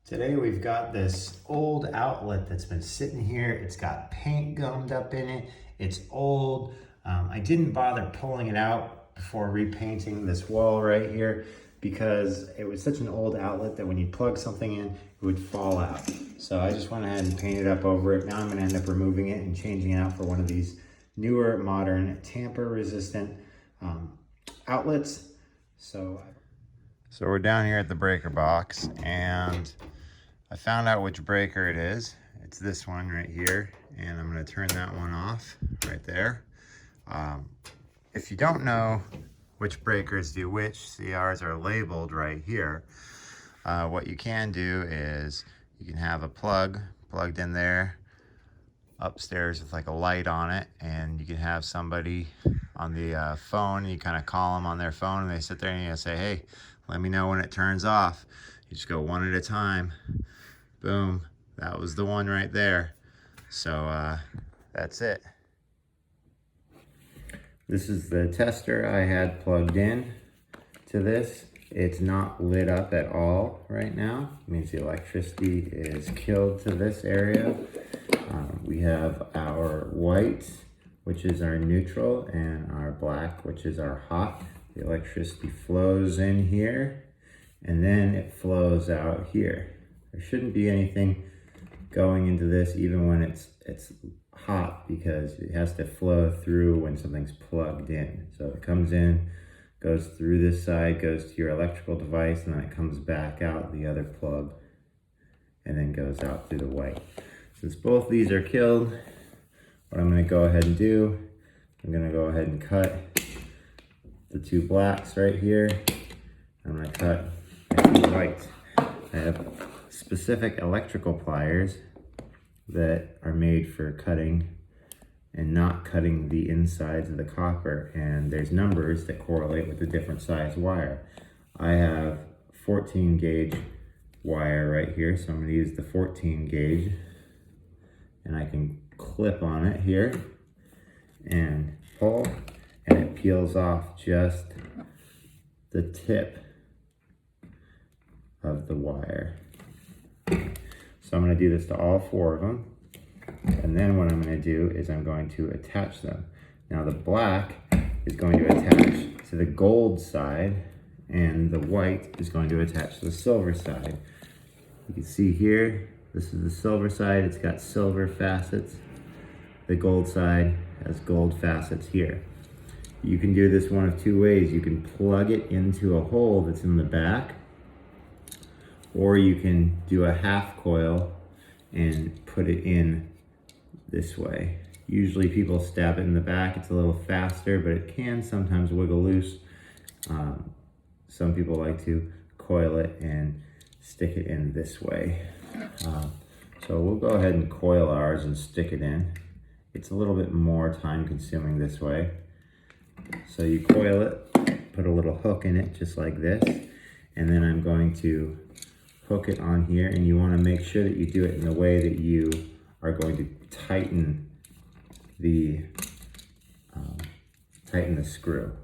Today we've got this old outlet that's been sitting here. It's got paint gummed up in it. It's old. I didn't bother pulling it out before repainting this wall right here because it was such an old outlet that when you plug something in, it would fall out. So I just went ahead and painted up over it. Now I'm gonna end up removing it and changing it out for one of these newer, modern, tamper-resistant outlets. So we're down here at the breaker box and I found out which breaker it is. It's this one right here, and I'm going to turn that one off right there. If you don't know which breakers do which, see ours are labeled right here. What you can do is you can have a plug plugged in there upstairs with like a light on it, and you can have somebody on the phone, and you kind of call them on their phone, and they sit there and you say, hey, let me know when it turns off. You just go one at a time. Boom, that was the one right there. So that's it. This is the tester I had plugged in to this. It's not lit up at all right now. It means the electricity is killed to this area. We have our white, which is our neutral, and our black, which is our hot. The electricity flows in here, and then it flows out here. There shouldn't be anything going into this even when it's hot, because it has to flow through when something's plugged in. So it comes in, goes through this side, goes to your electrical device, and then it comes back out the other plug and then goes out through the white. Since both these are killed, what I'm going to go ahead and do, I'm going to go ahead and cut the two blacks right here. I'm going to cut the two whites. I have specific electrical pliers that are made for cutting and not cutting the insides of the copper, and there's numbers that correlate with the different size wire. I have 14 gauge wire right here, so I'm going to use the 14 gauge, and I can clip on it here and pull, and it peels off just the tip of the wire. So I'm going to do this to all four of them, and then what I'm going to do is I'm going to attach them. Now the black is going to attach to the gold side, and the white is going to attach to the silver side. You can see here, this is the silver side, it's got silver facets. The gold side has gold facets here. You can do this one of two ways. You can plug it into a hole that's in the back, or you can do a half coil and put it in this way. Usually people stab it in the back. It's a little faster, but it can sometimes wiggle loose. Some people like to coil it and stick it in this way. So we'll go ahead and coil ours and stick it in. It's a little bit more time consuming this way. So you coil it, put a little hook in it just like this, and then I'm going to hook it on here, and you want to make sure that you do it in the way that you are going to tighten the screw.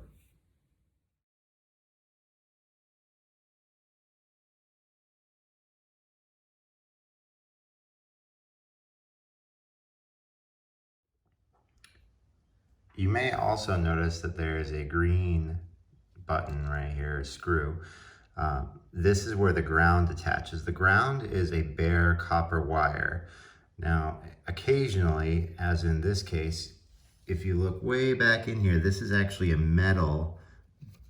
You may also notice that there is a green button right here, a screw. This is where the ground attaches. The ground is a bare copper wire. Now, occasionally, as in this case, if you look way back in here, this is actually a metal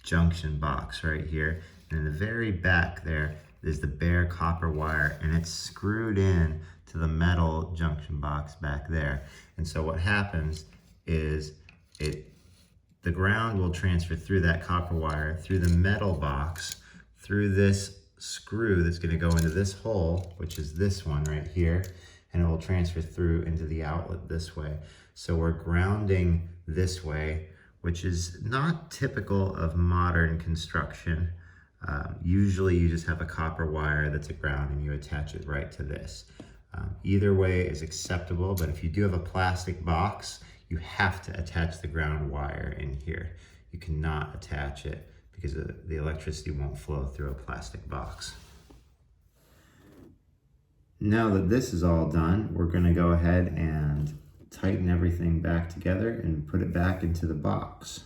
junction box right here. And in the very back there is the bare copper wire, and it's screwed in to the metal junction box back there. And so what happens is the ground will transfer through that copper wire, through the metal box, through this screw that's going to go into this hole, which is this one right here, and it will transfer through into the outlet this way. So we're grounding this way, which is not typical of modern construction. Usually you just have a copper wire that's a ground and you attach it right to this. Either way is acceptable, but if you do have a plastic box, you have to attach the ground wire in here. You cannot attach it because the electricity won't flow through a plastic box. Now that this is all done, we're going to go ahead and tighten everything back together and put it back into the box.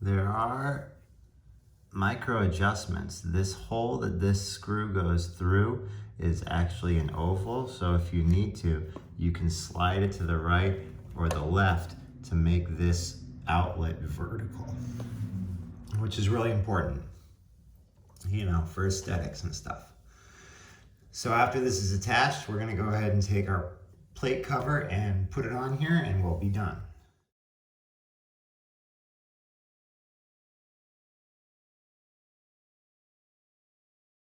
There are micro adjustments. This hole that this screw goes through is actually an oval, so if you need to, you can slide it to the right or the left to make this outlet vertical, which is really important, you know, for aesthetics and stuff. So after this is attached, we're gonna go ahead and take our plate cover and put it on here and we'll be done.